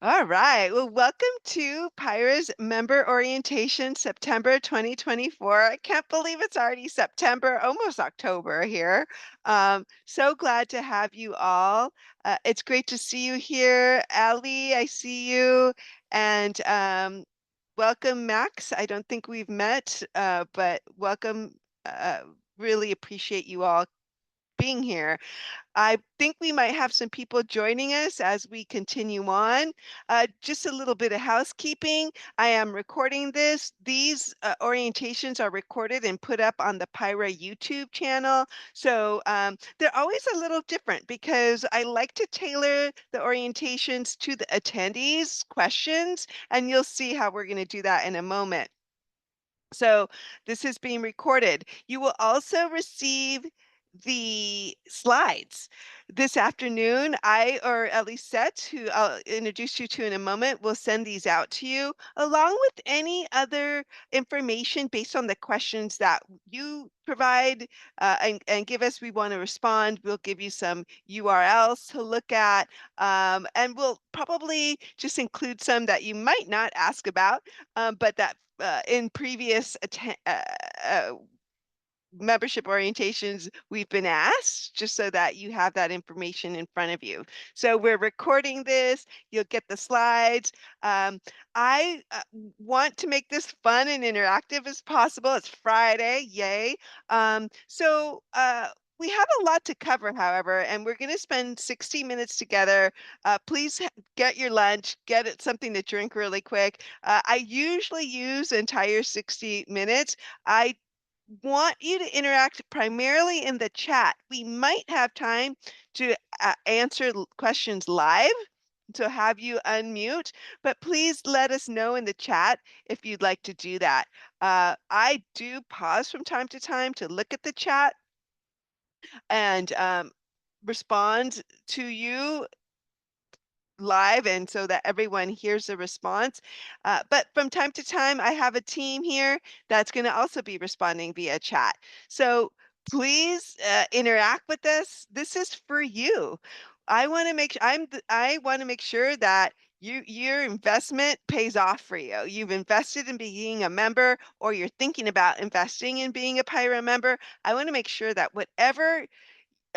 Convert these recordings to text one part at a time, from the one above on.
All right. Well, welcome to PIHRA's Member Orientation September 2024. I can't believe it's already September, almost October here. So glad to have you all. It's great to see you here. Ali, I see you. And welcome, Max. I don't think we've met, but welcome. Uh, really appreciate you all being here. I think we might have some people joining us as we continue on. Just a little bit of housekeeping. I am recording this. These orientations are recorded and put up on the PIHRA YouTube channel. So they're always a little different because I like to tailor the orientations to the attendees' questions, and you'll see how we're going to do that in a moment. So this is being recorded. You will also receive the slides this afternoon. Or at least Set, who I'll introduce you to in a moment, will send these out to you, along with any other information based on the questions that you provide and give us. We want to respond. We'll give you some URLs to look at, and we'll probably just include some that you might not ask about, but that in previous membership orientations, we've been asked, just so that you have that information in front of you. So we're recording this. You'll get the slides. I want to make this fun and interactive as possible. It's Friday, yay. We have a lot to cover, however, and we're going to spend 60 minutes together. Please get your lunch, get it something to drink really quick. I usually use the entire 60 minutes. I want you to interact primarily in the chat. We might have time to answer questions live, to have you unmute, but please let us know in the chat if you'd like to do that. I do pause from time to look at the chat and respond to you live, and so that everyone hears the response. But from time to time, I have a team here that's going to also be responding via chat. So please interact with us. This is for you. I want to make sure that your investment pays off for you. You've invested in being a member, or you're thinking about investing in being a PIHRA member. I want to make sure that whatever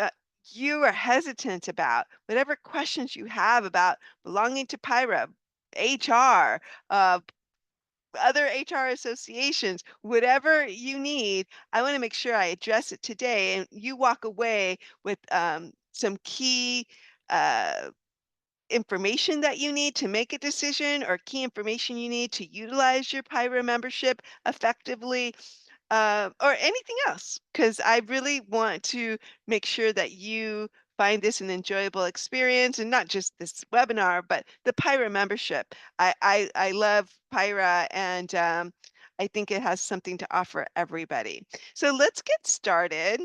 uh, you are hesitant about, whatever questions you have about belonging to PIHRA, HR, other HR associations, whatever you need, I want to make sure I address it today, and you walk away with some key uh, information that you need to make a decision, or key information you need to utilize your PIHRA membership effectively, or anything else, because I really want to make sure that you find this an enjoyable experience, and not just this webinar, but the PIHRA membership. I love PIHRA, and I think it has something to offer everybody. So let's get started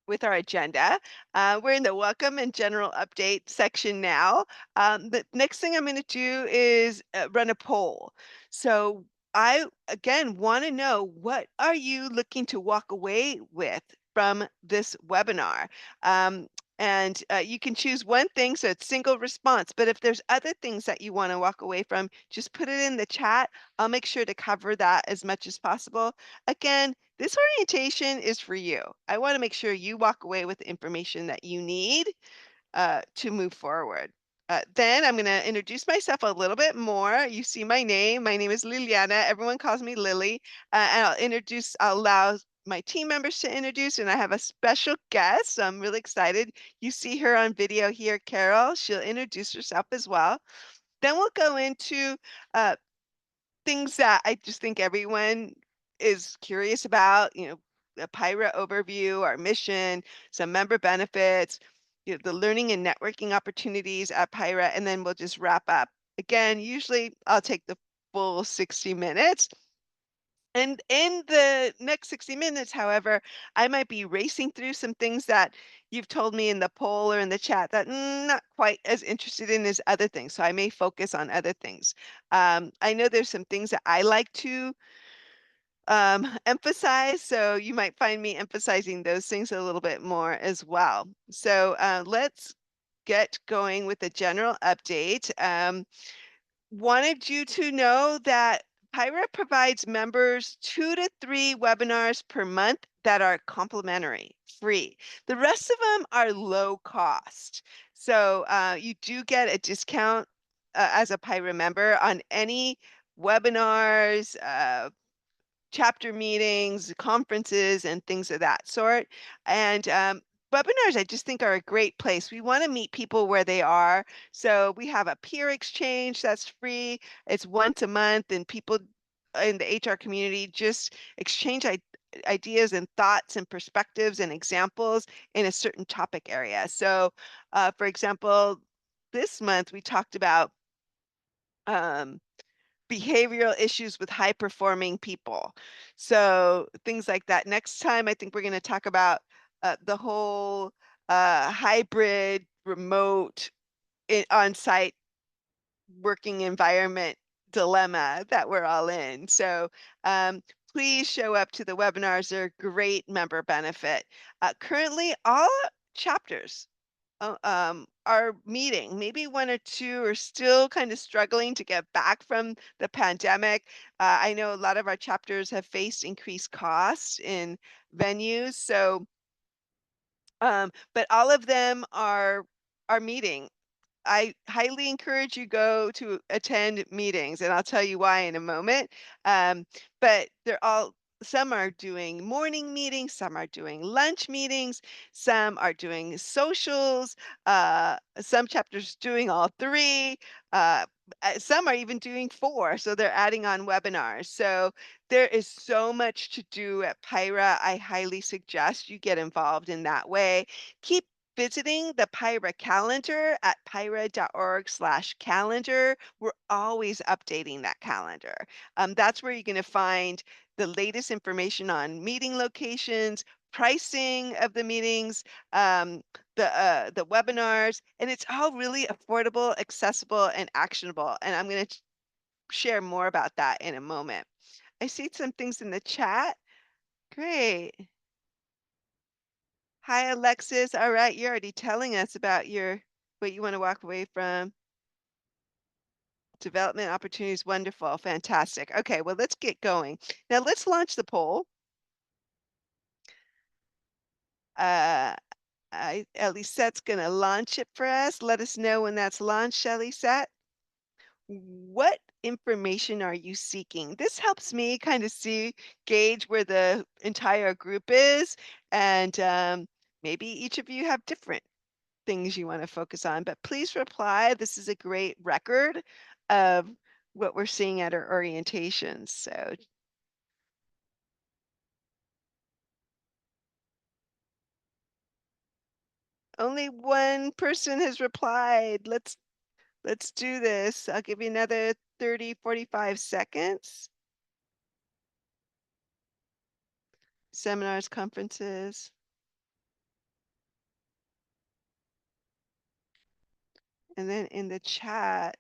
with our agenda. We're in the welcome and general update section now. The next thing I'm going to do is run a poll. So I, again, want to know, what are you looking to walk away with from this webinar? And you can choose one thing, so it's single response. But if there's other things that you want to walk away from, just put it in the chat. I'll make sure to cover that as much as possible. Again, this orientation is for you. I want to make sure you walk away with the information that you need to move forward. Then I'm going to introduce myself a little bit more. You see my name. My name is Liliana. Everyone calls me Lily. And I'll allow my team members to introduce, and I have a special guest. So I'm really excited. You see her on video here, Carol. She'll introduce herself as well. Then we'll go into uh, things that I just think everyone is curious about, a PIHRA overview, our mission, some member benefits, the learning and networking opportunities at PIHRA, and then we'll just wrap up. Again, usually I'll take the full 60 minutes. And in the next 60 minutes, however, I might be racing through some things that you've told me in the poll or in the chat that not quite as interested in as other things. So I may focus on other things. I know there's some things that I like to emphasize, so you might find me emphasizing those things a little bit more as well. So let's get going with a general update. Wanted you to know that PIHRA provides members 2 to 3 webinars per month that are complimentary, free. The rest of them are low cost. So you do get a discount as a PIHRA member on any webinars, chapter meetings, conferences, and things of that sort. And webinars, I just think, are a great place. We want to meet people where they are. So we have a peer exchange that's free. It's once a month, and people in the HR community just exchange ideas and thoughts and perspectives and examples in a certain topic area. So, for example, this month we talked about um, behavioral issues with high performing people. So things like that. Next time, I think we're going to talk about the whole hybrid, remote, on-site working environment dilemma that we're all in. So please show up to the webinars. They're a great member benefit. Currently, all chapters are meeting. Maybe one or two are still kind of struggling to get back from the pandemic. I know a lot of our chapters have faced increased costs in venues, so but all of them are meeting. I highly encourage you go to attend meetings, and I'll tell you why in a moment. But they're all some are doing morning meetings, some are doing lunch meetings, some are doing socials, some chapters doing all three, uh, some are even doing four, so they're adding on webinars. So there is so much to do at PIHRA. I highly suggest you get involved in that way. Keep visiting the PIHRA calendar at pihra.org/calendar. We're always updating that calendar. That's where you're going to find the latest information on meeting locations, pricing of the meetings, the webinars, and it's all really affordable, accessible, and actionable. And I'm going to share more about that in a moment. I see some things in the chat. Great. Hi, Alexis. All right, you're already telling us about your what you want to walk away from. Development opportunities, wonderful, fantastic. Okay, well, let's get going. Now let's launch the poll. Uh, Lisette's gonna launch it for us. Let us know when that's launched, Shelley Set. What information are you seeking? This helps me kind of gauge where the entire group is, and maybe each of you have different things you want to focus on, but please reply. This is a great record of what we're seeing at our orientations. So only one person has replied. Let's do this. I'll give you another 30, 45 seconds. Seminars, conferences. And then in the chat,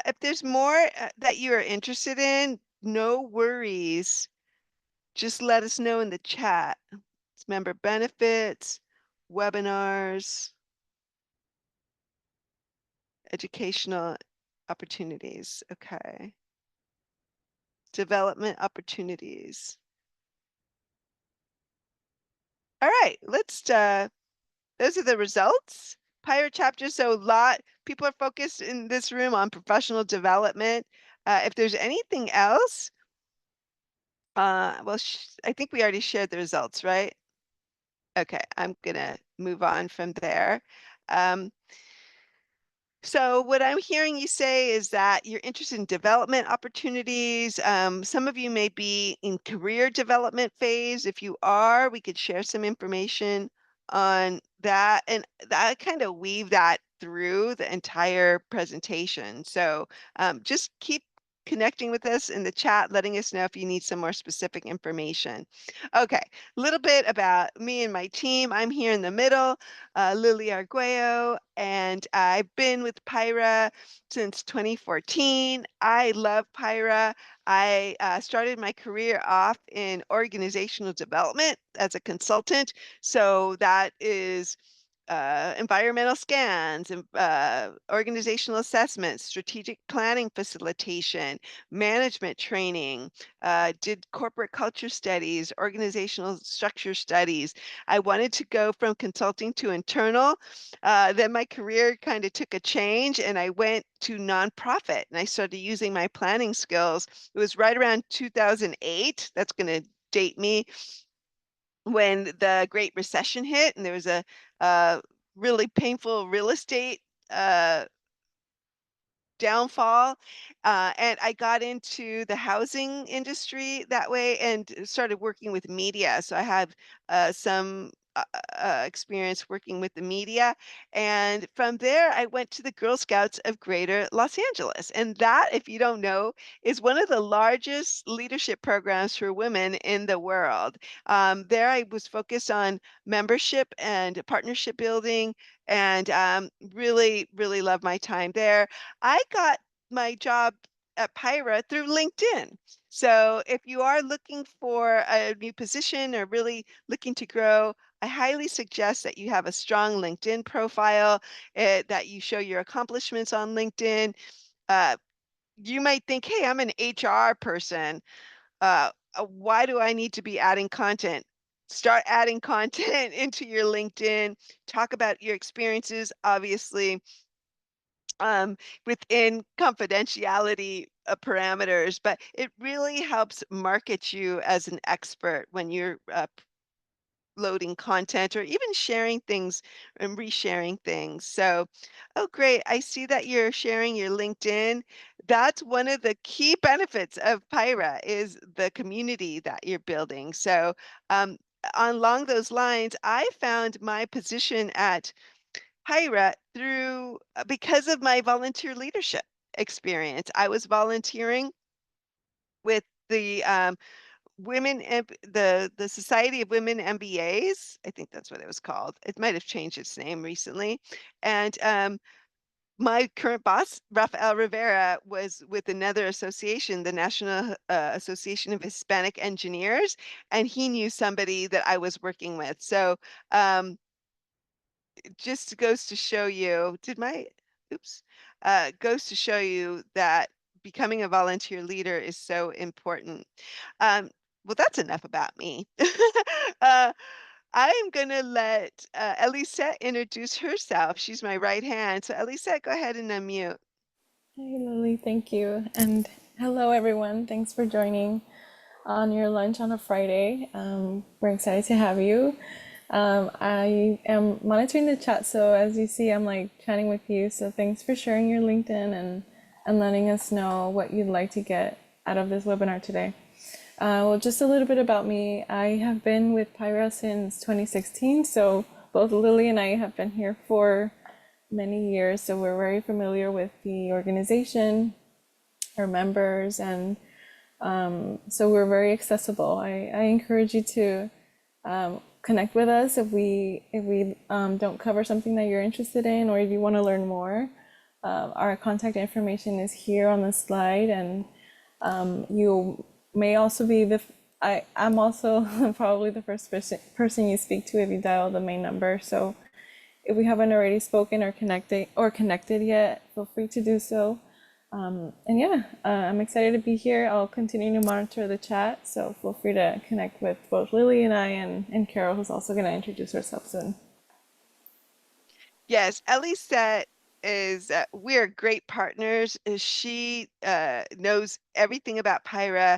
if there's more that you are interested in, no worries. Just let us know in the chat. It's member benefits, webinars, educational opportunities. Okay. Development opportunities. All right, those are the results. PIHRA chapter, so a lot, people are focused in this room on professional development. If there's anything else, well, I think we already shared the results, right? Okay, I'm gonna move on from there. Um, So what I'm hearing you say is that you're interested in development opportunities. Some of you may be in career development phase. If you are, we could share some information on that. And I kind of weave that through the entire presentation. So just keep connecting with us in the chat, letting us know if you need some more specific information. Okay, a little bit about me and my team. I'm here in the middle, Lily Arguello, and I've been with PIHRA since 2014. I love PIHRA. I started my career off in organizational development as a consultant. So that is environmental scans, and organizational assessments, strategic planning facilitation, management training, did corporate culture studies, organizational structure studies. I wanted to go from consulting to internal. Then my career kind of took a change and I went to nonprofit and I started using my planning skills. It was right around 2008. That's going to date me when the Great Recession hit and there was a really painful real estate uh, downfall. And I got into the housing industry that way and started working with media. So I have some experience working with the media. And from there, I went to the Girl Scouts of Greater Los Angeles. And that, if you don't know, is one of the largest leadership programs for women in the world. There, I was focused on membership and partnership building and really, really love my time there. I got my job at PIHRA through LinkedIn. So if you are looking for a new position or really looking to grow, I highly suggest that you have a strong LinkedIn profile, that you show your accomplishments on LinkedIn. Uh, you might think, hey, I'm an HR person. Why do I need to be adding content? Start adding content into your LinkedIn. Talk about your experiences, obviously um, within confidentiality parameters, but it really helps market you as an expert when you're loading content or even sharing things and resharing things. So, oh, great. I see that you're sharing your LinkedIn. That's one of the key benefits of PIHRA is the community that you're building. So, um, along those lines, I found my position at PIHRA through because of my volunteer leadership experience. I was volunteering with the the Society of Women MBAs. I think that's what it was called. It might have changed its name recently. And my current boss, Rafael Rivera, was with another association, the National Association of Hispanic Engineers, and he knew somebody that I was working with. So um, it just goes to show you, oops, goes to show you that becoming a volunteer leader is so important. Um, well, that's enough about me. uh, I'm gonna let Elisette introduce herself. She's my right hand. So Elisette, go ahead and unmute. Hey Lily, thank you. And hello everyone. Thanks for joining on your lunch on a Friday. We're excited to have you. I am monitoring the chat, so as you see, I'm like chatting with you. So thanks for sharing your LinkedIn and letting us know what you'd like to get out of this webinar today. Well, just a little bit about me. I have been with PIHRA since 2016, so both Lily and I have been here for many years, so we're very familiar with the organization, our members, and so we're very accessible. I encourage you to connect with us if we don't cover something that you're interested in, or if you want to learn more. Our contact information is here on the slide, and you may also be I'm also probably the first person you speak to if you dial the main number. So if we haven't already spoken or connected yet, feel free to do so. And yeah, I'm excited to be here. I'll continue to monitor the chat, so feel free to connect with both Lily and I, and Carol, who's also going to introduce herself soon. Yes, Ellie said is we're great partners. She knows everything about PIHRA.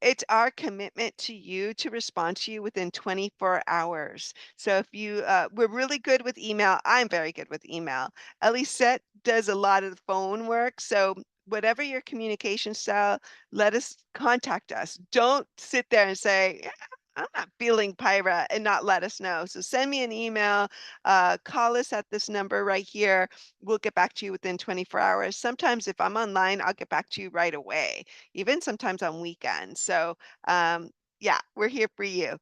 It's our commitment to you to respond to you within 24 hours. So if you, we're really good with email. I'm very good with email. Elisette does a lot of the phone work. So whatever your communication style, let us contact us. Don't sit there and say, I'm not feeling PIHRA and not let us know. So send me an email, call us at this number right here. We'll get back to you within 24 hours. Sometimes if I'm online, I'll get back to you right away, even sometimes on weekends. So yeah, we're here for you.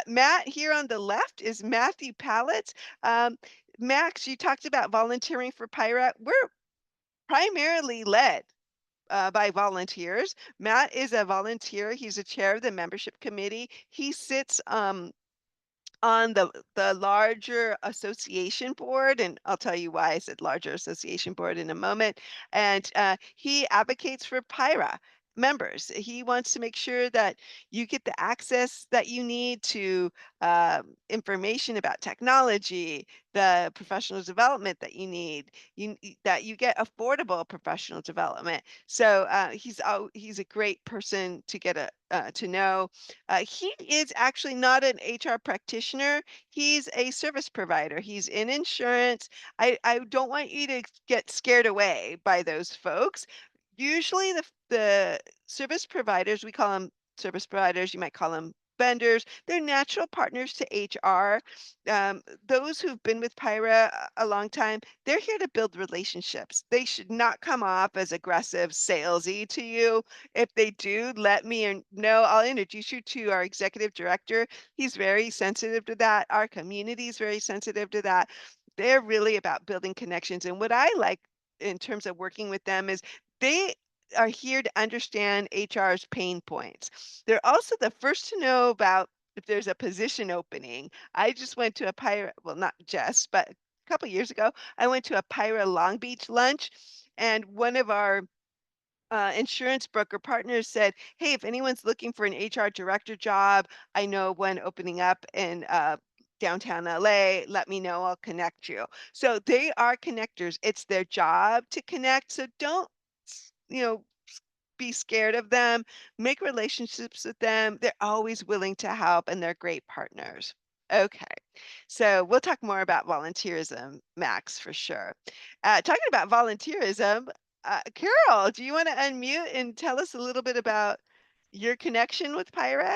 Matt here on the left is Matthew Pallett. Um, Max, you talked about volunteering for PIHRA. We're primarily led by volunteers. Matt is a volunteer. He's a chair of the membership committee. He sits on the larger association board, and I'll tell you why I said larger association board in a moment. And he advocates for PIRA members. He wants to make sure that you get the access that you need to information about technology, the professional development that you need, that you get affordable professional development. So he's a great person to get to know. He is actually not an HR practitioner. He's a service provider. He's in insurance. I don't want you to get scared away by those folks. Usually the service providers, we call them service providers, you might call them vendors, they're natural partners to HR. Those who've been with Pyra a long time, they're here to build relationships. They should not come off as aggressive, salesy to you. If they do, let me know. I'll introduce you to our executive director. He's very sensitive to that. Our community is very sensitive to that. They're really about building connections. And what I like in terms of working with them is they are here to understand HR's pain points. They're also the first to know about if there's a position opening. I just went to a Pyra, well, not just, but a couple years ago, I went to a Pyra Long Beach lunch, and one of our insurance broker partners said, "Hey, if anyone's looking for an HR director job, I know one opening up in downtown LA. Let me know. I'll connect you." So they are connectors. It's their job to connect. So don't, be scared of them. Make relationships with them. They're always willing to help, and they're great partners. Okay, so we'll talk more about volunteerism, Max, for sure. Talking about volunteerism, Carol, do you want to unmute and tell us a little bit about your connection with Pyra?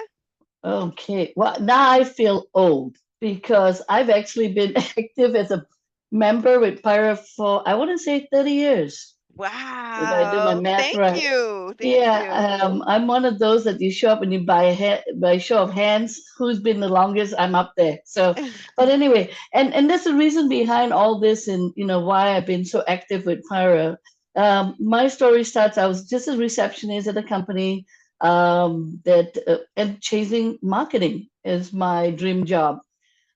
Okay, well, now I feel old because I've actually been active as a member with PIHRA for, I want to say 30 years, if I do my Wow, math thank right. you. Thank you. Yeah, I'm one of those that you show up and you by show of hands, who's been the longest, I'm up there. So, but anyway, and there's a reason behind all this and, why I've been so active with PIHRA. My story starts, I was just a receptionist at a company and chasing marketing is my dream job.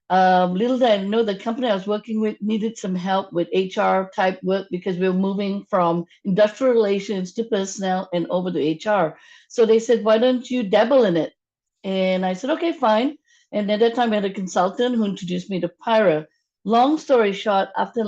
Little did I know the company I was working with needed some help with HR type work because we were moving from industrial relations to personnel and over to HR. So they said, why don't you dabble in it? And I said, okay, fine. And at that time, I had a consultant who introduced me to Pyra. Long story short, after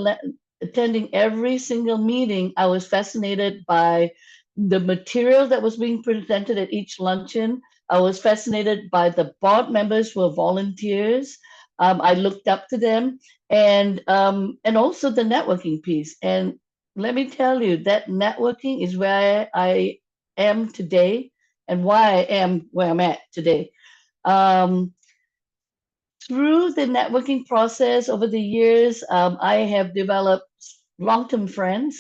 attending every single meeting, I was fascinated by the material that was being presented at each luncheon. I was fascinated by the board members who were volunteers. I looked up to them, and also the networking piece. And let me tell you, that networking is where I am today, and why I am where I'm at today. Um, Through the networking process over the years, I have developed long-term friends,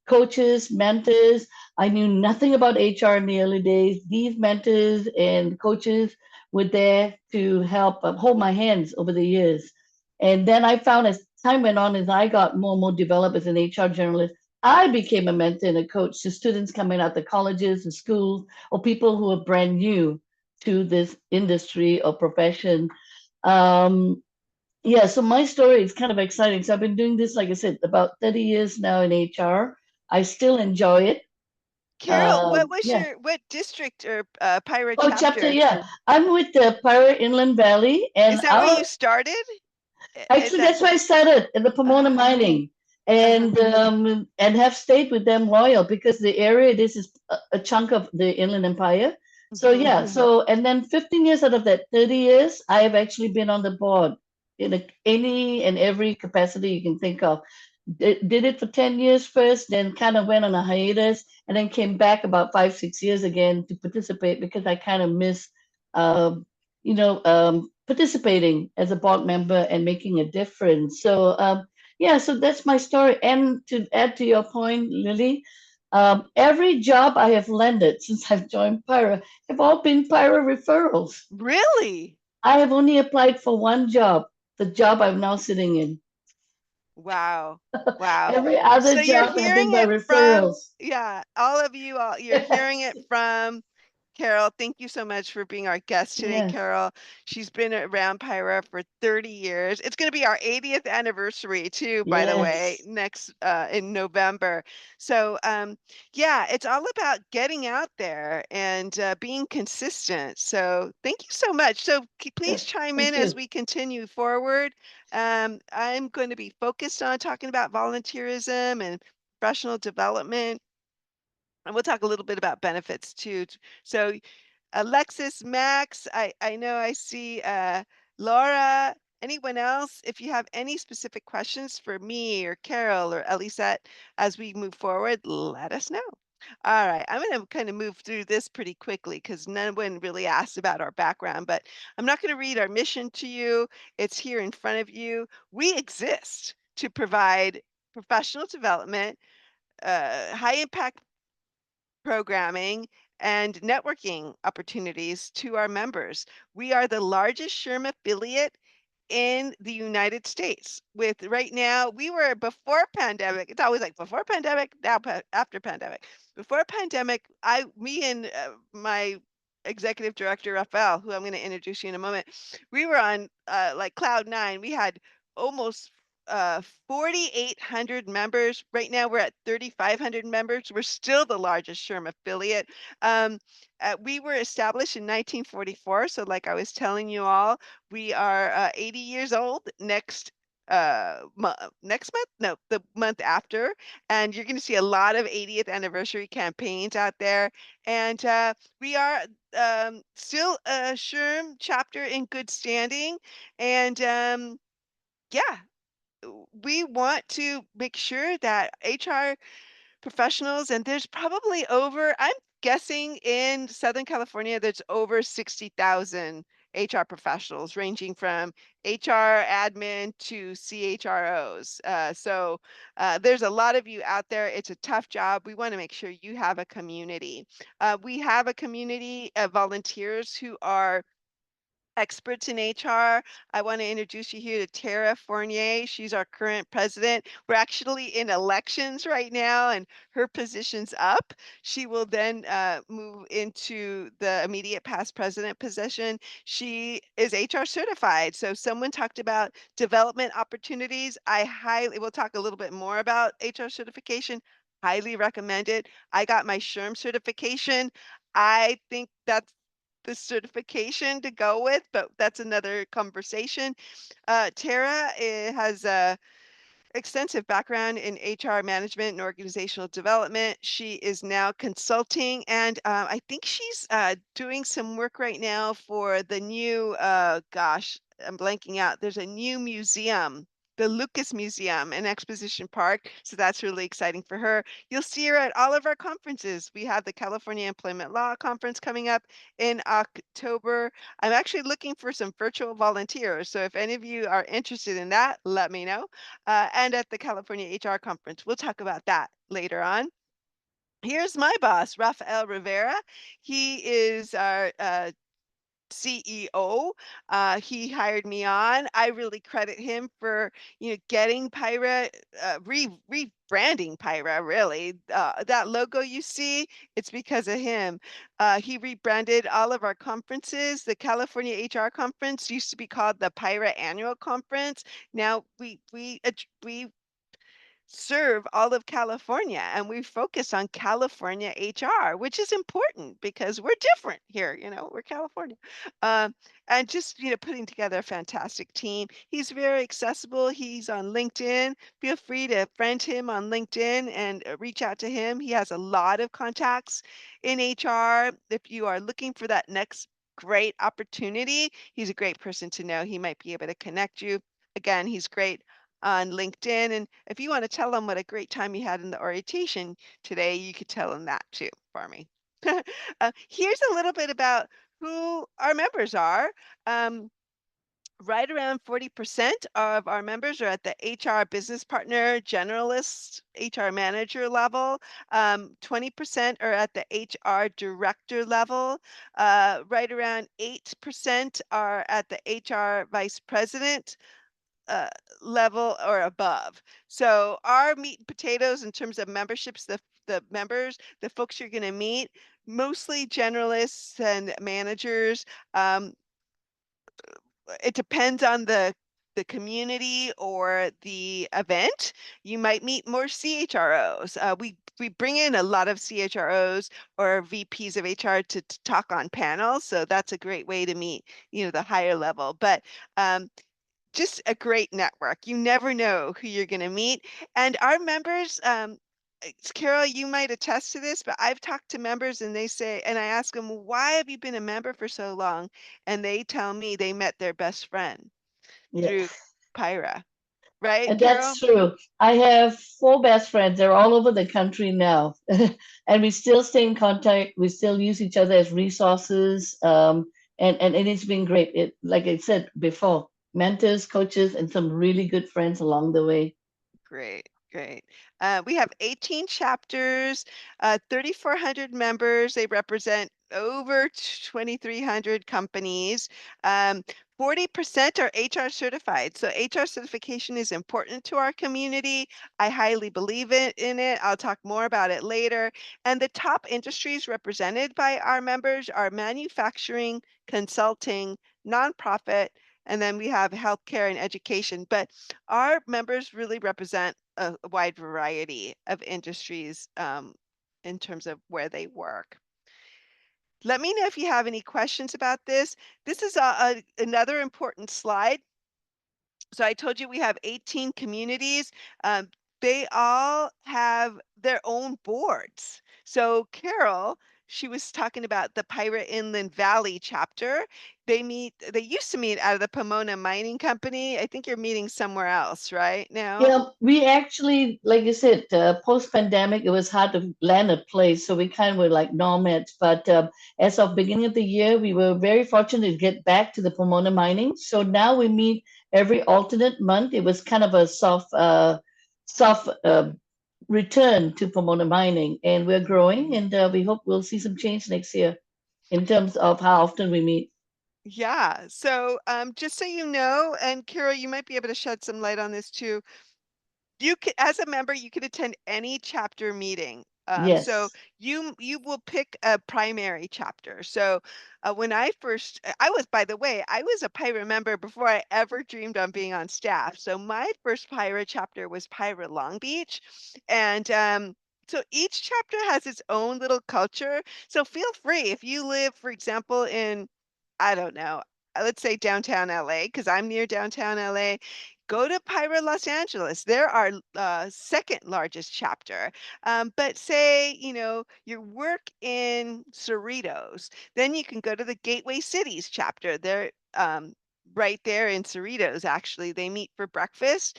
coaches, mentors. I knew nothing about HR in the early days. These mentors and coaches were there to help hold my hands over the years. And then I found as time went on, as I got more and more developed as an HR generalist, I became a mentor and a coach to students coming out of colleges and schools or people who are brand new to this industry or profession. um, yeah, so my story is kind of exciting. So I've been doing this, like I said, about 30 years now in HR. I still enjoy it. Carol, what was Yeah. what district or Pyra Oh, chapter, chapter? yeah. I'm with the Pirate Inland Valley, Is and that where our you started? Is actually, that that's why I started at the Pomona uh, Mining, uh-huh. and have stayed with them loyal because the area this is a chunk of the Inland Empire. So Mhm. yeah, so and then 15 years out of that 30 years, I have actually been on the board in any and every capacity you can think of. Did it for 10 years first, then kind of went on a hiatus, and then came back about 5, 6 years again to participate because I kind of miss. participating as a board member and making a difference. So yeah, so that's my story. And to add to your point, Lily, every job I have landed since I've joined PIHRA have all been PIHRA referrals. Really? I have only applied for one job, the job I'm now sitting in. Wow. Wow. Every other So you're job have been hearing by it from, referrals. yeah, all of you, all, you're hearing it from Carol. Thank you so much for being our guest today, Yes, Carol. She's been around Pyra for 30 years. It's going to be our 80th anniversary too, by the way, yes, next in November. So yeah, it's all about getting out there and being consistent. So thank you so much. So please yes. chime in Thank as you. we continue forward. I'm going to be focused on talking about volunteerism and professional development. And we'll talk a little bit about benefits too. So Alexis, Max, I know I see Laura. Anyone else? If you have any specific questions for me or Carol or Elisette as we move forward, let us know. All right, I'm going to kind of move through this pretty quickly because no one really asked about our background, but I'm not going to read our mission to you. It's here in front of you. We exist to provide professional development, high impact programming, and networking opportunities to our members. We are the largest SHRM affiliate in the United States. With right now, we were before pandemic. It's always like before pandemic, now after pandemic. Before pandemic, me and my executive director Rafael, who I'm going to introduce you in a moment, we were on like cloud nine. We had almost 4,800 members. Right now, we're at 3,500 members. We're still the largest SHRM affiliate. Um, we were established in 1944. So, like I was telling you all, we are 80 years old next month, no, the month after, and you're going to see a lot of 80th anniversary campaigns out there. And we are still a SHRM chapter in good standing, and yeah, we want to make sure that HR professionals, and there's probably over, I'm guessing in Southern California, there's over 60,000 HR professionals ranging from HR admin to CHROs. So there's a lot of you out there. It's a tough job. We want to make sure you have a community. We have a community of volunteers who are experts in HR. I want to introduce you here to Tara Fournier. She's our current president. We're actually in elections right now, and her position's up. She will then move into the immediate past president position. She is HR certified. So someone talked about development opportunities. We'll talk a little bit more about HR certification. Highly recommend it. I got my SHRM certification. I think that's the certification to go with, but that's another conversation. Tara has a extensive background in HR management and organizational development. She is now consulting, and I think she's doing some work right now for the new, gosh, I'm blanking out. There's a new museum, the Lucas Museum in Exposition Park. So that's really exciting for her. You'll see her at all of our conferences. We have the California Employment Law Conference coming up in October. I'm actually looking for some virtual volunteers. So if any of you are interested in that, let me know. And at the California HR conference. We'll talk about that later on. Here's my boss, Rafael Rivera. He is our CEO. He hired me on. I really credit him for, getting Pyra, rebranding Pyra, really. That logo you see, it's because of him. He rebranded all of our conferences. The California HR conference used to be called the Pyra Annual Conference. Now we serve all of California, and we focus on California HR, which is important because we're different here, we're California. Um, and just, putting together a fantastic team. He's very accessible. He's on LinkedIn. Feel free to friend him on LinkedIn and reach out to him. He has a lot of contacts in HR. If you are looking for that next great opportunity, he's a great person to know. He might be able to connect you. Again, he's great on LinkedIn. And if you want to tell them what a great time you had in the orientation today, you could tell them that too for me. Here's a little bit about who our members are. Um, right around 40% of our members are at the HR business partner, generalist, HR manager level. 20% are at the HR director level. Right around 8% are at the HR vice president uh, level or above. So our meat and potatoes in terms of memberships, the members, the folks you're going to meet, mostly generalists and managers. Um, it depends on the community or the event. You might meet more CHROs. We bring in a lot of CHROs or VPs of HR to talk on panels, so that's a great way to meet, the higher level. But just a great network. You never know who you're going to meet. And our members, Carol, you might attest to this, but I've talked to members and they say, and I ask them, why have you been a member for so long? And they tell me they met their best friend Yeah. through PIHRA. Right, And that's Carol? true. I have four best friends. They're all over the country now. And we still stay in contact. We still use each other as resources. And it's been great. Like I said before, mentors, coaches, and some really good friends along the way. Great, great. We have 18 chapters, 3,400 members. They represent over 2,300 companies. Um, 40% are HR certified. So HR certification is important to our community. I highly believe in it. I'll talk more about it later. And the top industries represented by our members are manufacturing, consulting, nonprofit, and then we have healthcare and education. But our members really represent a wide variety of industries in terms of where they work. Let me know if you have any questions about this. This is another important slide. So I told you we have 18 communities. Um, they all have their own boards. So Carol, she was talking about the Pirate Inland Valley chapter. They used to meet out of the Pomona Mining Company. I think you're meeting somewhere else right now. Yeah, we actually, like you said, post-pandemic, it was hard to land a place, so we kind of were like nomads. But as of beginning of the year, we were very fortunate to get back to the Pomona mining. So now we meet every alternate month. It was kind of a soft return to Pomona mining, and we're growing, and we hope we'll see some change next year in terms of how often we meet. Yeah. So just so you know, and Carol, you might be able to shed some light on this too. You can, as a member, you can attend any chapter meeting. So Yes. you will pick a primary chapter. So when I first, I was, by the way, I was a PIRA member before I ever dreamed on being on staff. So my first PIRA chapter was PIRA Long Beach, and so each chapter has its own little culture. So feel free if you live, for example, in I don't know. Let's say downtown LA, because I'm near downtown LA. Go to Pyra Los Angeles. They're our second largest chapter. But say, you work in Cerritos, then you can go to the Gateway Cities chapter. They're right there in Cerritos, actually. They meet for breakfast.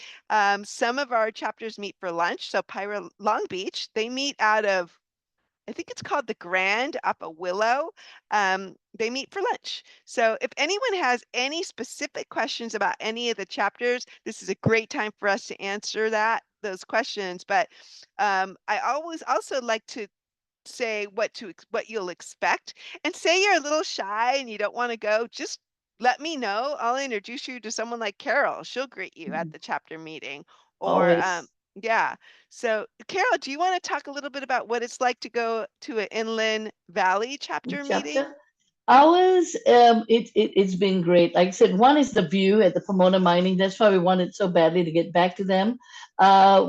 Some of our chapters meet for lunch. So Pyra Long Beach, they meet out of I think it's called the Grand up a Willow. They meet for lunch. So if anyone has any specific questions about any of the chapters, this is a great time for us to answer those questions. But I always also like to say what you'll expect. And say you're a little shy and you don't want to go, just let me know. I'll introduce you to someone like Carol. She'll greet you at Mhm. the chapter meeting. Or Always. yeah. So Carol, do you want to talk a little bit about what it's like to go to an Inland Valley chapter meeting? Chapter. Ours, it's been great. Like I said, one is the view at the Pomona Mining. That's why we wanted so badly to get back to them.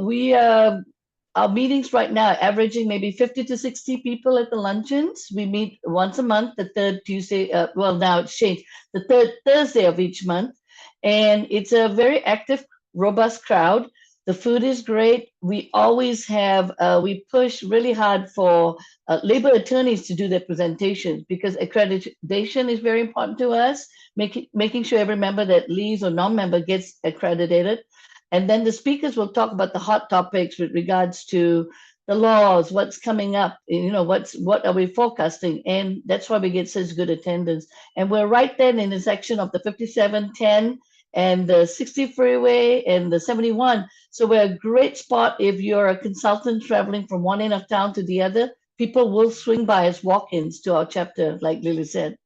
We Our meetings right now are averaging maybe 50 to 60 people at the luncheons. We meet once a month, the third Tuesday. Well, now it's changed, the third Thursday of each month, and it's a very active, robust crowd. The food is great. We always have. We push really hard for labor attorneys to do their presentations because accreditation is very important to us, making sure every member that leaves or non-member gets accredited. And then the speakers will talk about the hot topics with regards to the laws, what's coming up, what are we forecasting, and that's why we get such good attendance. And we're right then in the section of the 5710 and the 60 freeway and the 71. So we're a great spot if you're a consultant traveling from one end of town to the other. People will swing by as walk-ins to our chapter, like Lily said.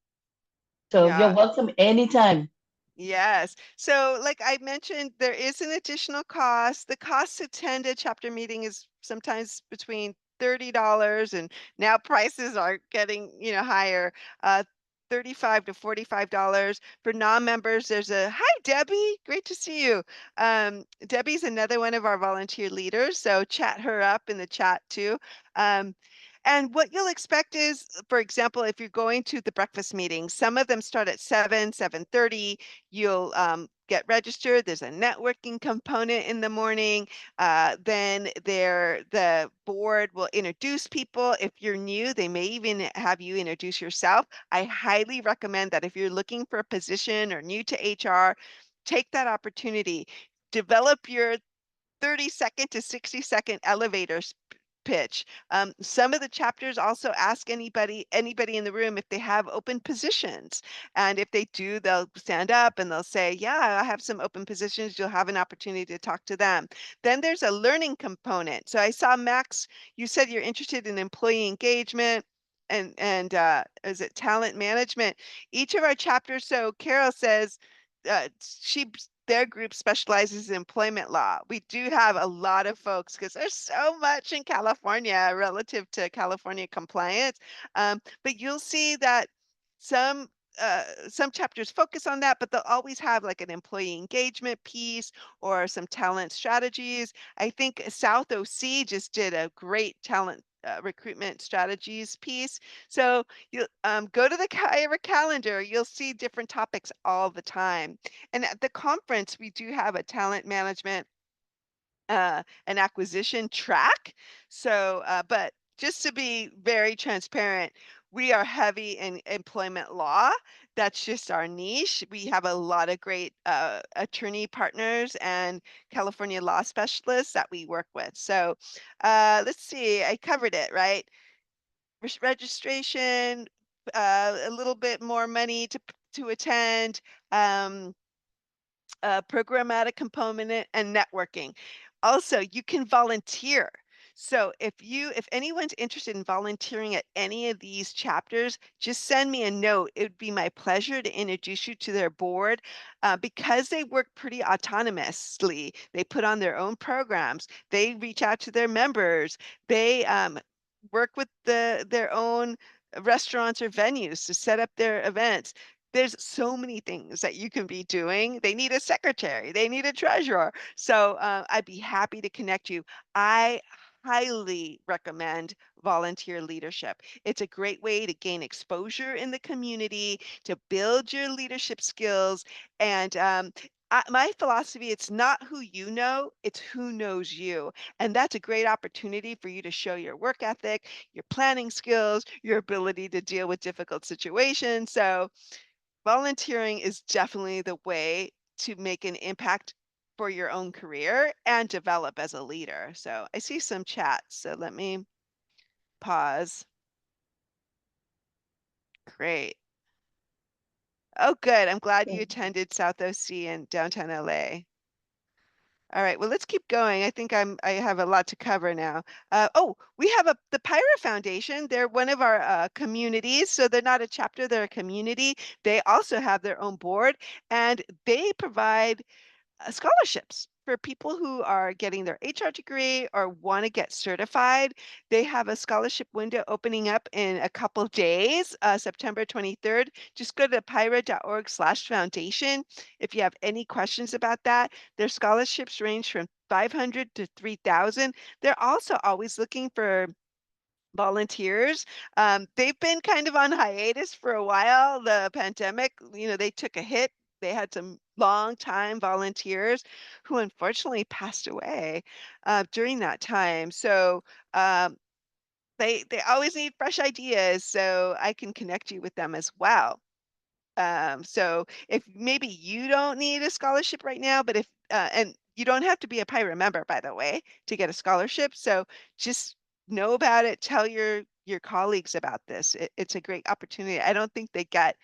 So you're Yeah. welcome anytime. Yes. So, like I mentioned, there is an additional cost. The cost to attend a chapter meeting is sometimes between $30, and now prices are getting, higher. Uh, 35 to $45. For non-members, there's a hi Debbie, great to see you. Debbie's another one of our volunteer leaders, so chat her up in the chat too. Um, and what you'll expect is, for example, if you're going to the breakfast meetings, some of them start at 7, 7:30. You'll get registered. There's a networking component in the morning. Then the board will introduce people. If you're new, they may even have you introduce yourself. I highly recommend that if you're looking for a position or new to HR, take that opportunity. Develop your 30-second to 60-second elevator pitch. Some of the chapters also ask anybody in the room if they have open positions. And if they do, they'll stand up and they'll say, "Yeah, I have some open positions." You'll have an opportunity to talk to them. Then there's a learning component. So I saw Max, you said you're interested in employee engagement and is it talent management? Each of our chapters, so Carol says their group specializes in employment law. We do have a lot of folks because there's so much in California relative to California compliance. But you'll see that some some chapters focus on that, but they'll always have like an employee engagement piece or some talent strategies. I think South OC just did a great talent recruitment strategies piece. So you go to the PIHRA calendar, you'll see different topics all the time. And at the conference, we do have a talent management an acquisition track. So, but just to be very transparent, we are heavy in employment law. That's just our niche. We have a lot of great attorney partners and California law specialists that we work with. So, let's see, I covered it, right? Registration, a little bit more money to attend. Um, Programmatic component and networking. Also, you can volunteer. So if anyone's interested in volunteering at any of these chapters, just send me a note. It would be my pleasure to introduce you to their board because they work pretty autonomously. They put on their own programs. They reach out to their members. They work with their own restaurants or venues to set up their events. There's so many things that you can be doing. They need a secretary, they need a treasurer. So I'd be happy to connect you. I highly recommend volunteer leadership. It's a great way to gain exposure in the community, to build your leadership skills. And my philosophy, it's not who you know, it's who knows you. And that's a great opportunity for you to show your work ethic, your planning skills, your ability to deal with difficult situations. So volunteering is definitely the way to make an impact for your own career and develop as a leader. So I see some chats, so let me pause. Great. Oh, good. I'm glad you attended South OC in downtown LA. All right, well, let's keep going. I have a lot to cover now. Oh, we have the PIHRA Foundation. They're one of our communities, so they're not a chapter, they're a community. They also have their own board, and they provide scholarships for people who are getting their HR degree or want to get certified. They have a scholarship window opening up in a couple of days, September 23rd. Just go to pyra.org/foundation if you have any questions about that. Their scholarships range from 500 to 3,000. They're also always looking for volunteers. They've been kind of on hiatus for a while. The pandemic, they took a hit. They had some long-time volunteers who unfortunately passed away during that time. So um, they always need fresh ideas. So I can connect you with them as well. So if maybe you don't need a scholarship right now, but if and you don't have to be a PIRE member, by the way, to get a scholarship. So just know about it. Tell your colleagues about this. It's a great opportunity. I don't think they get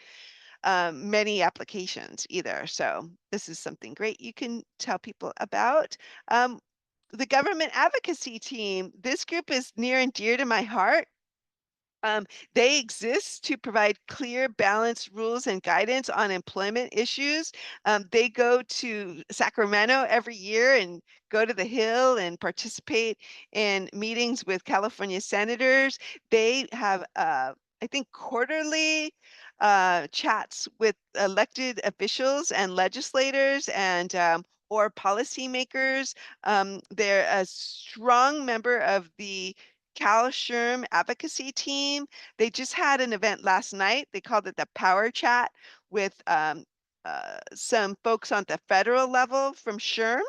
many applications either. So this is something great you can tell people about. Um, the government advocacy team. This group is near and dear to my heart. Um, they exist to provide clear, balanced rules and guidance on employment issues. They go to Sacramento every year and go to the Hill and participate in meetings with California senators. They have, I think, quarterly chats with elected officials and legislators and or policymakers. They're a strong member of the Cal SHRM advocacy team. They just had an event last night. They called it the Power Chat with some folks on the federal level from SHRM.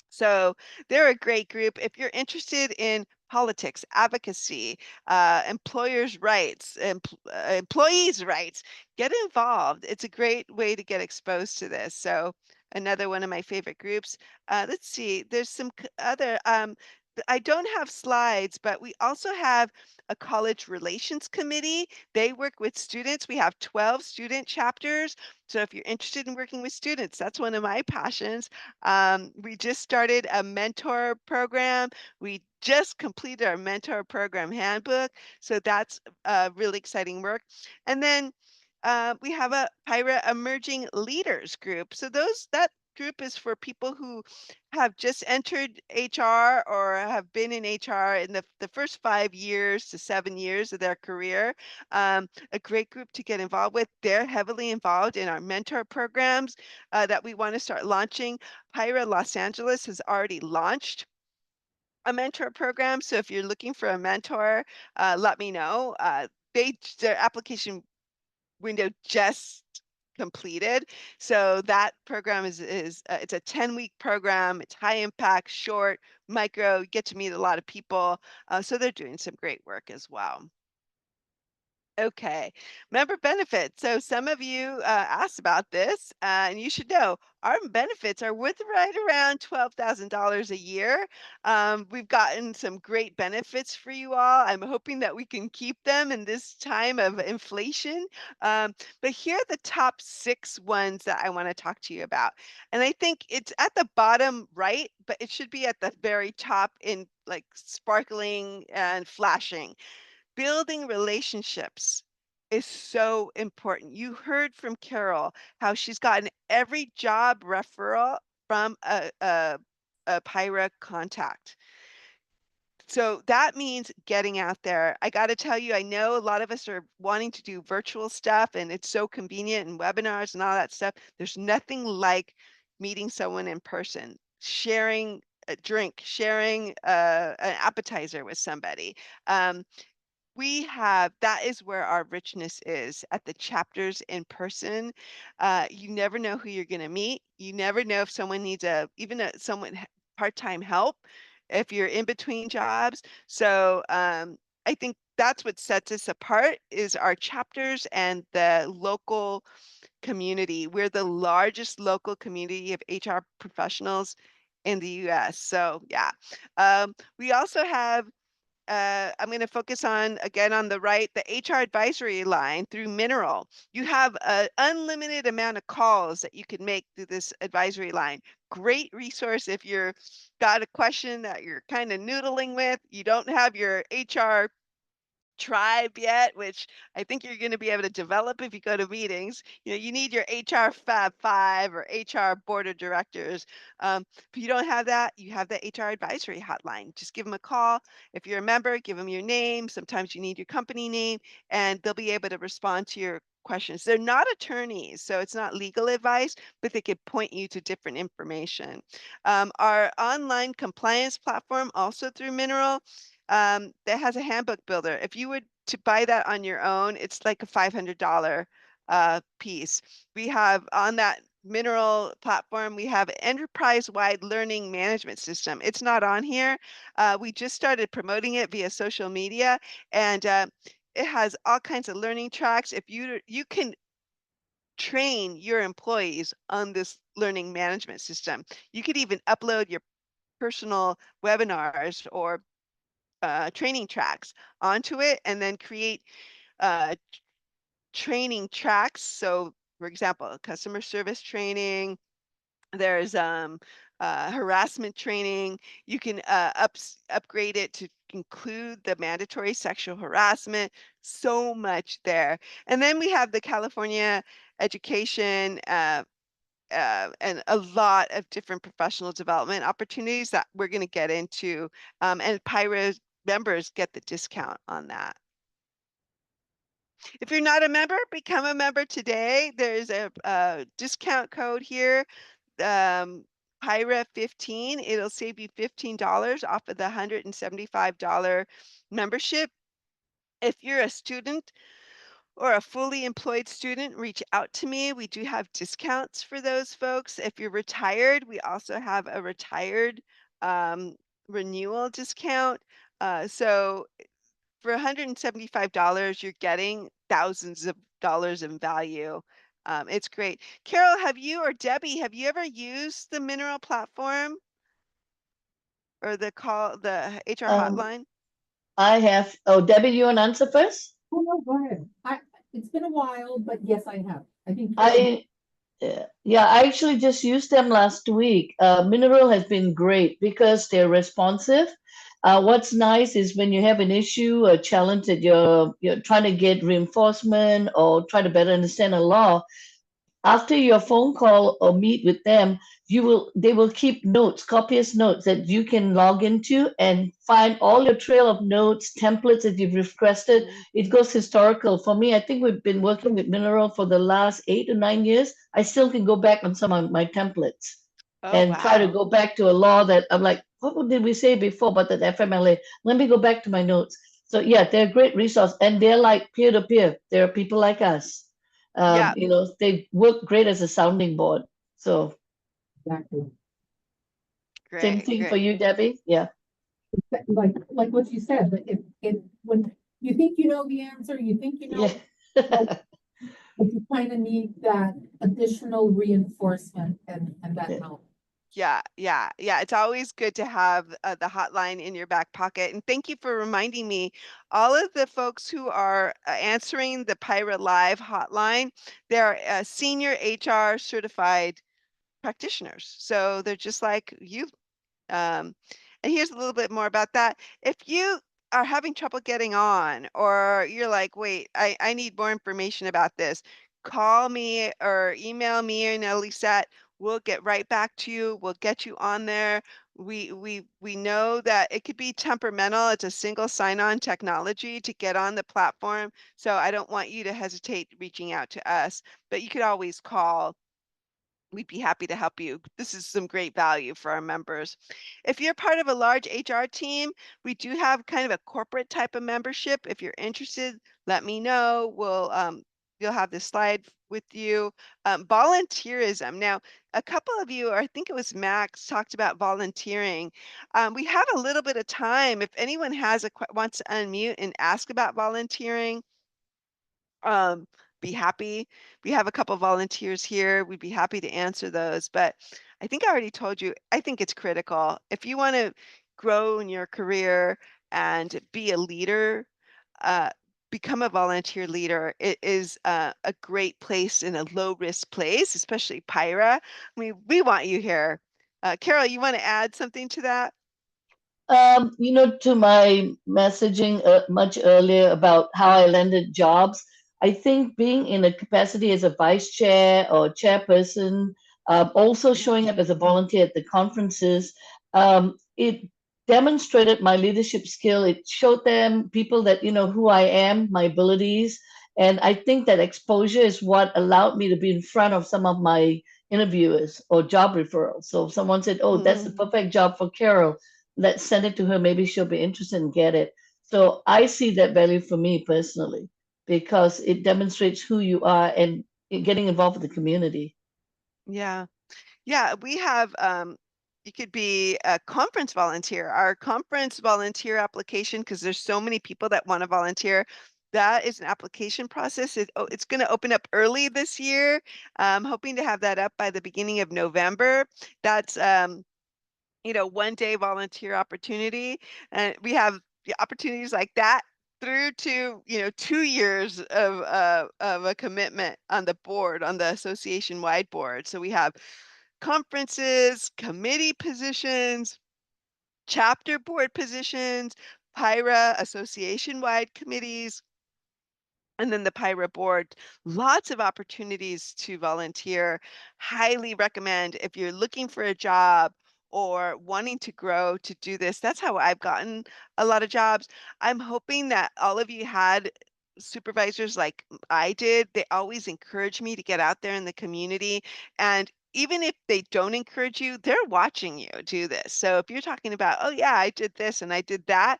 So they're a great group. If you're interested in politics, advocacy, employers' rights, employees' rights, get involved. It's a great way to get exposed to this. So another one of my favorite groups. Let's see, there's some other. I don't have slides, but we also have a college relations committee. They work with students. We have 12 student chapters. So if you're interested in working with students, that's one of my passions. We just started a mentor program. We just completed our mentor program handbook. So that's really exciting work. And then we have a PIHRA Emerging Leaders group. So that group is for people who have just entered HR or have been in HR in the first 5 years to 7 years of their career. A great group to get involved with. They're heavily involved in our mentor programs that we want to start launching. PIHRA Los Angeles has already launched a mentor program. So if you're looking for a mentor, let me know. Their application window just completed. So that program is it's a 10-week program. It's high impact, short, micro. You get to meet a lot of people. So they're doing some great work as well. Okay, member benefits. So some of you asked about this, and you should know our benefits are worth right around $12,000 a year. We've gotten some great benefits for you all. I'm hoping that we can keep them in this time of inflation. But here are the top 6 ones that I want to talk to you about. And I think it's at the bottom right, but it should be at the very top in like sparkling and flashing. Building relationships is so important. You heard from Carol how she's gotten every job referral from a PIHRA contact. So that means getting out there. I got to tell you, I know a lot of us are wanting to do virtual stuff and it's so convenient and webinars and all that stuff. There's nothing like meeting someone in person, sharing a drink, sharing an appetizer with somebody. Um, we have that is where our richness is at the chapters in person. You never know who you're going to meet. You never know if someone needs even someone part-time help if you're in between jobs. So I think that's what sets us apart is our chapters and the local community. We're the largest local community of HR professionals in the US. So yeah, we also have I'm going to focus on again on the right, the HR advisory line through Mineral. You have an unlimited amount of calls that you can make through this advisory line. Great resource if you're got a question that you're kind of noodling with. You don't have your HR tribe yet, which I think you're going to be able to develop if you go to meetings. You know, you need your HR Fab Five or HR Board of Directors. If you don't have that, you have the HR Advisory Hotline. Just give them a call. If you're a member, give them your name. Sometimes you need your company name, and they'll be able to respond to your questions. They're not attorneys, so it's not legal advice, but they could point you to different information. Our online compliance platform, also through Mineral, that has a handbook builder. If you were to buy that on your own, it's like a $500 piece. We have on that Mineral platform, we have enterprise-wide learning management system. It's not on here. We just started promoting it via social media, and it has all kinds of learning tracks. If you can train your employees on this learning management system, you could even upload your personal webinars or training tracks onto it, and then create uh, training tracks. So, for example, customer service training, there's harassment training. You can upgrade it to include the mandatory sexual harassment. So much there. And then we have the California education and a lot of different professional development opportunities that we're going to get into. And PIHRA members get the discount on that. If you're not a member, become a member today. There's a discount code here, PIHRA 15. It'll save you $15 off of the $175 membership. If you're a student or a fully employed student, reach out to me. We do have discounts for those folks. If you're retired, we also have a retired um, renewal discount. So for $175, you're getting thousands of dollars in value. It's great. Carol, have you or Debbie, have you ever used the Mineral platform or the HR Um, hotline? I have. Oh, Debbie, you want to answer first? Oh, no, go ahead. It's been a while, but yes, I have. I think Carol, I yeah, I actually just used them last week. Mineral has been great because they're responsive. What's nice is when you have an issue, a challenge that you're trying to get reinforcement or try to better understand a law, after your phone call or meet with them, they will keep notes, copious notes that you can log into and find all your trail of notes, templates that you've requested. Mm. It goes historical. For me, I think we've been working with Mineral for the last 8 or 9 years. I still can go back on some of my templates Oh, and try to wow. go back to a law that I'm like, what did we say before about that FMLA? Let me go back to my notes. So yeah, they're a great resource, and they're like peer to peer. There are people like us. Yeah, They work great as a sounding board. So exactly. same great, thing for great. you, Debbie. Yeah, Like what you said, that if when you think you know the answer, you think you yeah. know, but, but you kind of need that additional reinforcement and that Yeah. help. Yeah, yeah, yeah. It's always good to have the hotline in your back pocket. And thank you for reminding me. All of the folks who are answering the PIHRA Live hotline, they're senior HR certified practitioners. So they're just like you. Um, and here's a little bit more about that. If you are having trouble getting on, or you're like, wait, I need more information about this, call me or email me and Elisette. We'll get right back to you. We'll get you on there. We know that it could be temperamental. It's a single sign-on technology to get on the platform. So I don't want you to hesitate reaching out to us, but you could always call. We'd be happy to help you. This is some great value for our members. If you're part of a large HR team, we do have kind of a corporate type of membership. If you're interested, let me know. You'll have this slide with you. Volunteerism. Now, a couple of you, or I think it was Max, talked about volunteering. We have a little bit of time. If anyone wants to unmute and ask about volunteering, um, be happy. We have a couple volunteers here. We'd be happy to answer those. But I think I already told you, I think it's critical. If you want to grow in your career and be a leader, uh, become a volunteer leader. It is a great place in a low risk place, especially PIHRA. We want you here. Carol, you want to add something to that? To my messaging much earlier about how I landed jobs, I think being in a capacity as a vice chair or chairperson, also showing up as a volunteer at the conferences, it demonstrated my leadership skill. It showed them people that, who I am, my abilities. And I think that exposure is what allowed me to be in front of some of my interviewers or job referrals. So if someone said, oh, that's the Mm, perfect job for Carol, let's send it to her. Maybe she'll be interested and get it. So I see that value for me personally because it demonstrates who you are and getting involved with the community. yeah. Yeah, we have, you could be a conference volunteer. Our conference volunteer application, because there's so many people that want to volunteer, that is an application process. It's going to open up early this year. I'm hoping to have that up by the beginning of November. That's 1 day volunteer opportunity. And we have opportunities like that through to, 2 years of a commitment on the board, on the association-wide board. So we have conferences, committee positions, chapter board positions, PIHRA association-wide committees, and then the PIHRA board. Lots of opportunities to volunteer. Highly recommend if you're looking for a job or wanting to grow to do this. That's how I've gotten a lot of jobs. I'm hoping that all of you had supervisors like I did. They always encourage me to get out there in the community. And even if they don't encourage you, they're watching you do this. So if you're talking about, oh, yeah, I did this and I did that,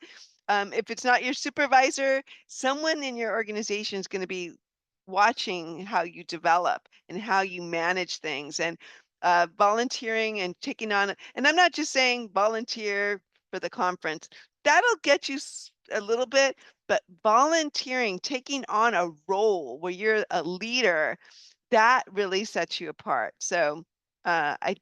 if it's not your supervisor, someone in your organization is going to be watching how you develop and how you manage things and volunteering and taking on. And I'm not just saying volunteer for the conference. That'll get you a little bit, but volunteering, taking on a role where you're a leader, that really sets you apart. So I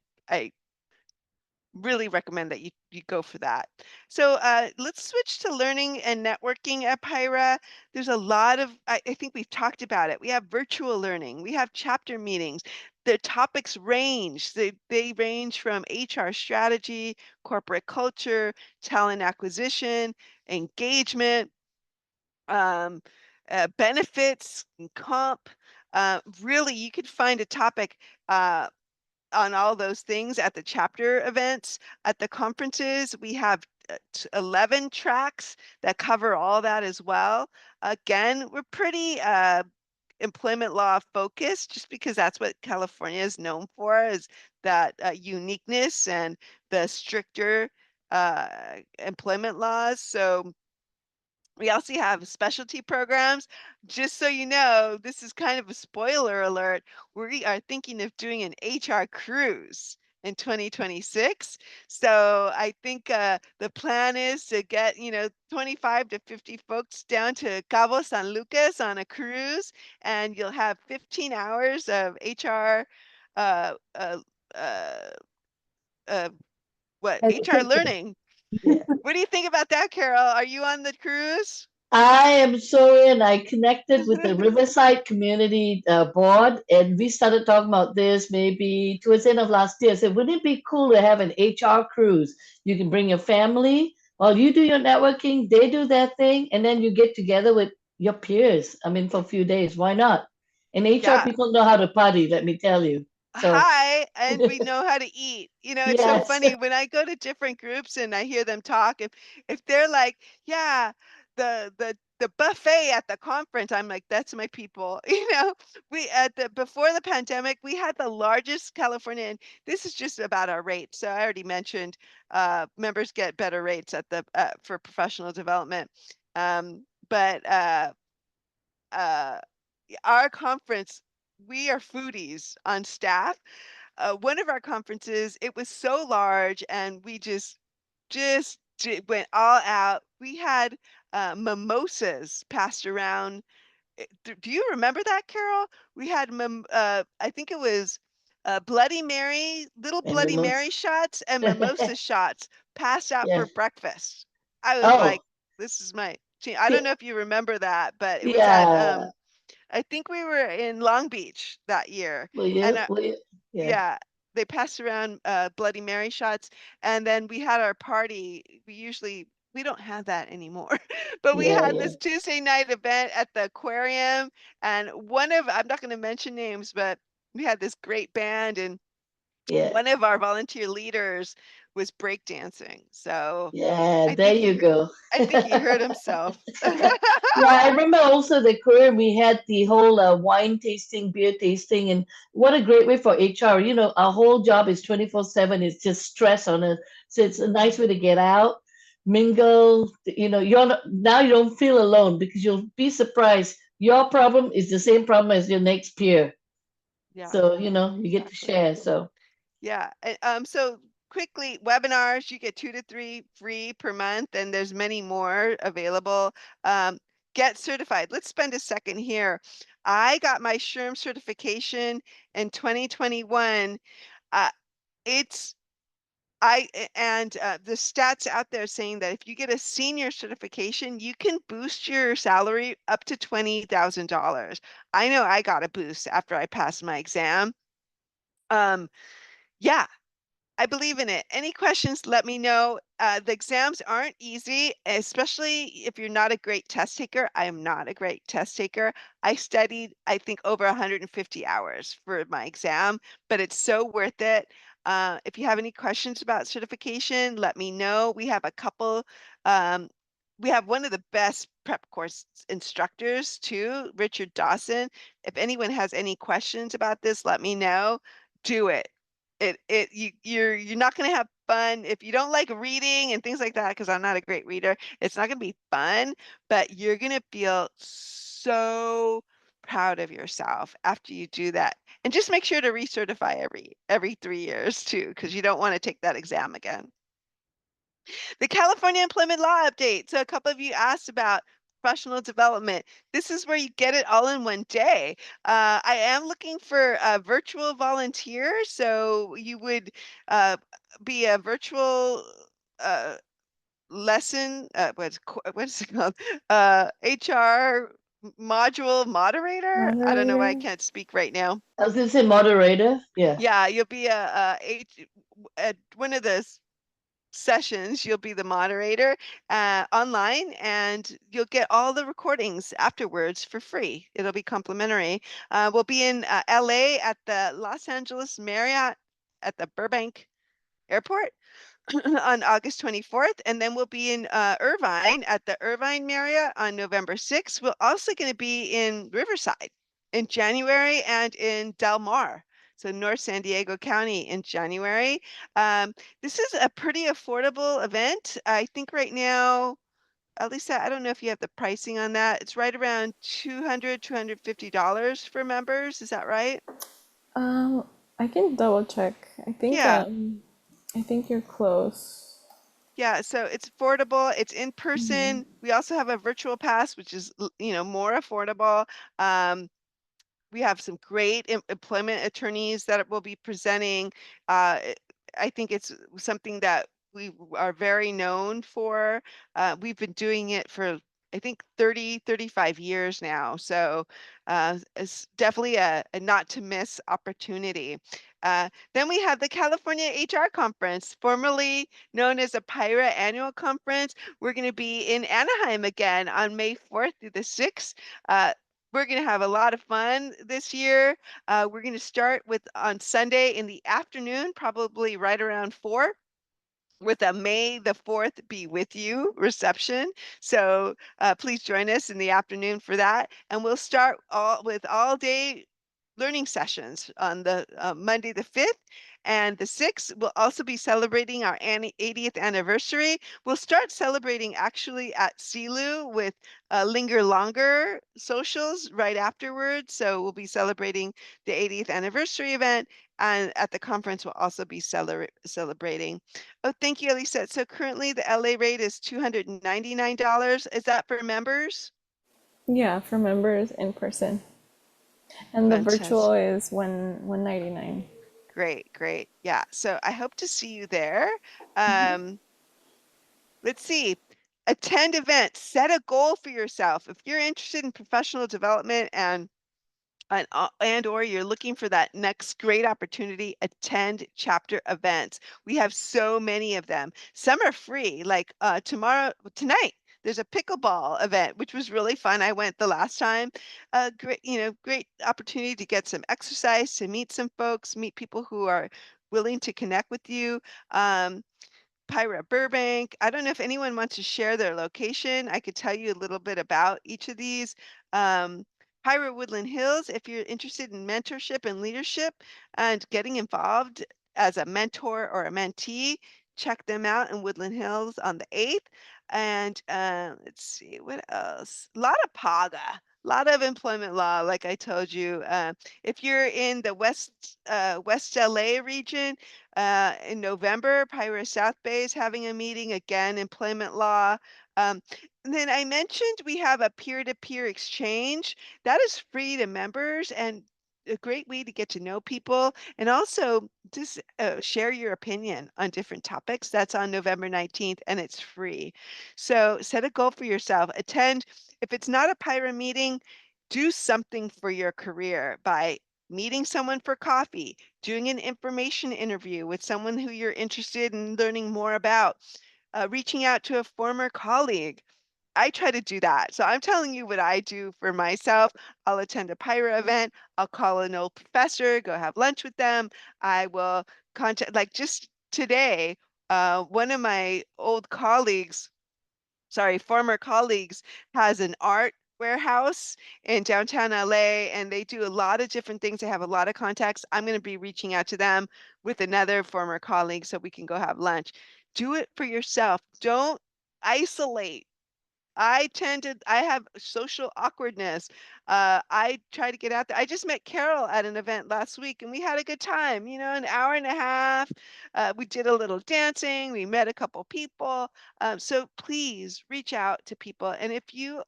really recommend that you go for that. So let's switch to learning and networking at PIHRA. There's a lot of, I think we've talked about it. We have virtual learning, we have chapter meetings. The topics range. They range from HR strategy, corporate culture, talent acquisition, engagement, um, benefits, and comp. Really, you could find a topic. On all those things at the chapter events, at the conferences. We have 11 tracks that cover all that as well. Again, we're pretty employment law focused just because that's what California is known for is that uniqueness and the stricter employment laws. So we also have specialty programs. Just so you know, this is kind of a spoiler alert. We are thinking of doing an HR cruise in 2026. So I think the plan is to get, 25 to 50 folks down to Cabo San Lucas on a cruise, and you'll have 15 hours of HR, uh, uh, uh, uh, HR Education. learning. Yeah. What do you think about that, Carol? Are you on the cruise? I am sorry, and I connected with the Riverside Community Board, and we started talking about this maybe towards the end of last year. I said, wouldn't it be cool to have an HR cruise? You can bring your family, while you do your networking, they do their thing, and then you get together with your peers. I mean, for a few days, why not? And HR Yeah. people know how to party, let me tell you. So, Hi, and we know how to eat. It's so yes, funny when I go to different groups and I hear them talk. If they're like, yeah, the buffet at the conference, I'm like, that's my people. We at the before the pandemic, we had the largest California, and this is just about our rates. So I already mentioned members get better rates at the for professional development. But uh, our conference, we are foodies on staff. One of our conferences, it was so large and we went all out. We had mimosas passed around. Do you remember that, Carol? We had I think it was Bloody Mary, little and the Bloody Mary most, shots and mimosa shots passed out for yes. breakfast. I was like, Oh, this is my I don't see, know if you remember that, but it was at yeah. I think we were in Long Beach that year, Will and you? Will you? Yeah, yeah, they passed around Bloody Mary shots, and then we had our party. We don't have that anymore, but we yeah, had yeah, this Tuesday night event at the aquarium, and I'm not going to mention names, but we had this great band, and yeah, one of our volunteer leaders was breakdancing. So yeah. I There think you he, go. I think he hurt himself. Yeah, I remember also the Korean, we had the whole wine tasting, beer tasting, and what a great way for HR. You know, our whole job is 24/7. It's just stress on us. So it's a nice way to get out, mingle. You know, now you don't feel alone because you'll be surprised. Your problem is the same problem as your next peer. Yeah, So, you get to exactly. share. So, Yeah. So quickly, webinars, you get 2 to 3 free per month, and there's many more available. Um, get certified. Let's spend a second here. I got my SHRM certification in 2021. Uh, it's The stats out there saying that if you get a senior certification, you can boost your salary up to $20,000. I know I got a boost after I passed my exam. Um, yeah, I believe in it. Any questions, let me know. The exams aren't easy, especially if you're not a great test taker. I am not a great test taker. I studied, I think, over 150 hours for my exam, but it's so worth it. If you have any questions about certification, let me know. Um, we have one of the best prep course instructors too, Richard Dawson. If anyone has any questions about this, let me know. Do it. You're not going to have fun if you don't like reading and things like that, because I'm not a great reader. It's not going to be fun, but you're going to feel so proud of yourself after you do that. And just make sure to recertify every 3 years too, because you don't want to take that exam again. The California Employment Law update. So a couple of you asked about professional development. This is where you get it all in one day. I am looking for a virtual volunteer. So you would be a virtual uh, lesson, what's it called? HR module moderator. I don't know why I Moderator. can't speak right now. I was going to say moderator. Yeah. Yeah, you'll be one of the sessions. You'll be the moderator online, and you'll get all the recordings afterwards for free. It'll be complimentary. We'll be in LA at the Los Angeles Marriott at the Burbank Airport on August 24th, and then we'll be in Irvine at the Irvine Marriott on November 6th. We're also going to be in Riverside in January and in Del Mar, so North San Diego County in January. Um, this is a pretty affordable event. I think right now, at least I don't know if you have the pricing on that. It's right around $250 for members. Is that right? Um, I can double check. Yeah. I think you're close. Yeah, so it's affordable. It's in Mhm. person. We also have a virtual pass, which is, more affordable. Um, we have some great employment attorneys that will be presenting. I think it's something that we are very known for. We've been doing it for, I think, 30, 35 years now. So it's definitely a not to miss opportunity. Then we have the California HR Conference, formerly known as a PIHRA Annual Conference. We're going to be in Anaheim again on May 4th through the 6th. We're going to have a lot of fun this year. We're going to start with on Sunday in the afternoon, probably right around 4, with a May the 4th be with you reception. So please join us in the afternoon for that. And we'll start all day learning sessions on the Monday the 5th. And the 6th, we'll also be celebrating our 80th anniversary. We'll start celebrating actually at CELU with Linger Longer socials right afterwards. So we'll be celebrating the 80th anniversary event. And at the conference, we'll also be celebrating. Oh, thank you, Elisa. So currently the LA rate is $299. Is that for members? Yeah, for members in person. And the virtual Fantastic. is 199. Great, great. Yeah. So I hope to see you there. Mhm. Um, let's see. Attend events. Set a goal for yourself. If you're interested in professional development and or you're looking for that next great opportunity, attend chapter events. We have so many of them. Some are free, like tonight. There's a pickleball event, which was really fun. I went the last time. Great opportunity to get some exercise, to meet some folks, meet people who are willing to connect with you. Um, PIHRA Burbank. I don't know if anyone wants to share their location. I could tell you a little bit about each of these. Um, PIHRA Woodland Hills, if you're interested in mentorship and leadership and getting involved as a mentor or a mentee, check them out in Woodland Hills on the 8th. And let's see, what else? A lot of PAGA. A lot of employment law, like I told you. If you're in the West LA region, in November, PIHRA South Bay is having a meeting again, employment law. Um, and then I mentioned we have a peer-to-peer exchange that is free to members, and a great way to get to know people and also just share your opinion on different topics. That's on November 19th and it's free. So set a goal for yourself. Attend, if it's not a PIHRA meeting, do something for your career by meeting someone for coffee, doing an information interview with someone who you're interested in learning more about, reaching out to a former colleague. I try to do that. So I'm telling you what I do for myself. I'll attend a PIHRA event. I'll call an old professor, go have lunch with them. I will contact, like just today, one of my old colleagues, sorry, former colleagues, has an art warehouse in downtown LA, and they do a lot of different things. They have a lot of contacts. I'm going to be reaching out to them with another former colleague so we can go have lunch. Do it for yourself. Don't isolate. I have social awkwardness. I try to get out there. I just met Carol at an event last week and we had a good time, an hour and a half. We did a little dancing. We met a couple people. So please reach out to people. And if you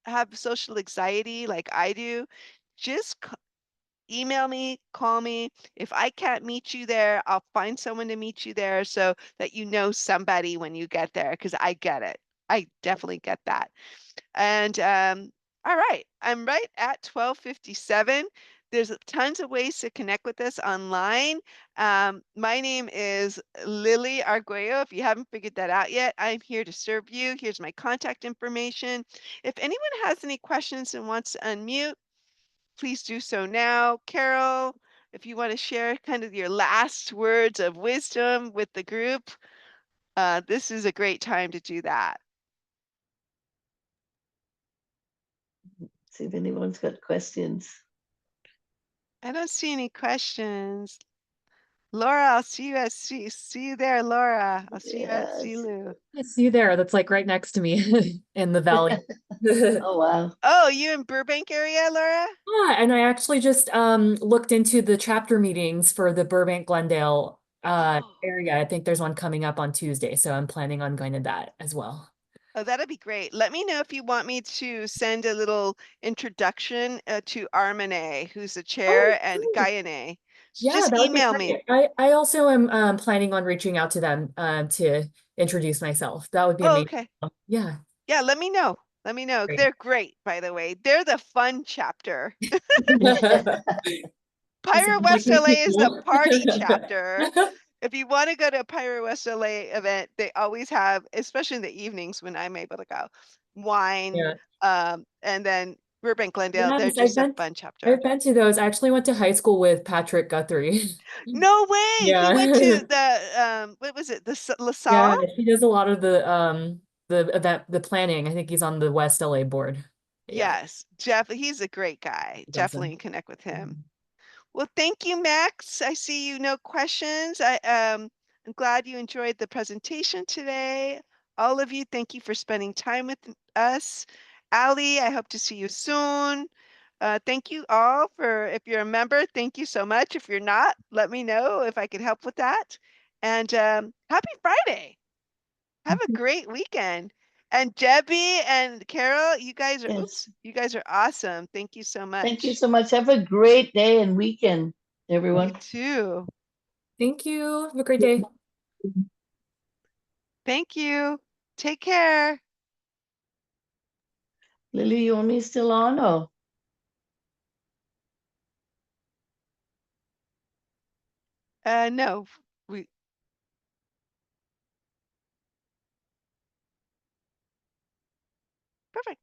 have social anxiety like I do, just email me, call me. If I can't meet you there, I'll find someone to meet you there so that you know somebody when you get there, because I get it. I definitely get that. And all right, I'm right at 12:57. There's tons of ways to connect with us online. My name is Lily Arguello. If you haven't figured that out yet, I'm here to serve you. Here's my contact information. If anyone has any questions and wants to unmute, please do so now. Carol, if you want to share kind of your last words of wisdom with the group, this is a great time to do that. See if anyone's got questions. I don't see any questions. Laura, I'll see you there, Laura. I'll see you at Yes. Zilu. I see you there. That's like right next to me in the valley. Oh, wow. Oh, you in Burbank area, Laura? Yeah, and I actually just looked into the chapter meetings for the Burbank Glendale Oh, area. I think there's one coming up on Tuesday, so I'm planning on going to that as well. oh, that'd be great. Let me know if you want me to send a little introduction to Armane, who's the Oh, chair, and great. Guyane. So Yeah, just that would be email me. great. I also am planning on reaching out to them to introduce myself. That would be Oh, amazing. okay. Yeah. Yeah, let me know. Let me know. Great. They're great, by the way. They're the fun chapter. You Pyro sound like West great LA is the people. party chapter. If you want to go to a Pyro West LA event, they always have, especially in the evenings when I'm able to go, wine. Yeah. And then Burbank Glendale, they're Yes, just a fun chapter. I've been to those. I actually went to high school with Patrick Guthrie. No way. He went Yeah. to the what was it? The Yeah, LaSalle? he does a lot of the event, the planning. I think he's on the West LA board. Yeah, Yes, Jeff. He's a great guy. he's awesome. Definitely connect with him. Mhm. Well, thank you, Max. I see you no questions. I'm glad you enjoyed the presentation today. All of you, thank you for spending time with us. Ali, I hope to see you soon. Thank you all for, if you're a member, thank you so much. If you're not, let me know if I can help with that. And happy Friday. Have a great weekend. And Debbie and Carol, Yes. you guys are awesome. Thank you so Thank you much. so much. Have a great day and weekend, You everyone. too. Thank you. Have a great day. Thank you. Take care. Lily, you want me still on? Or No, we perfect.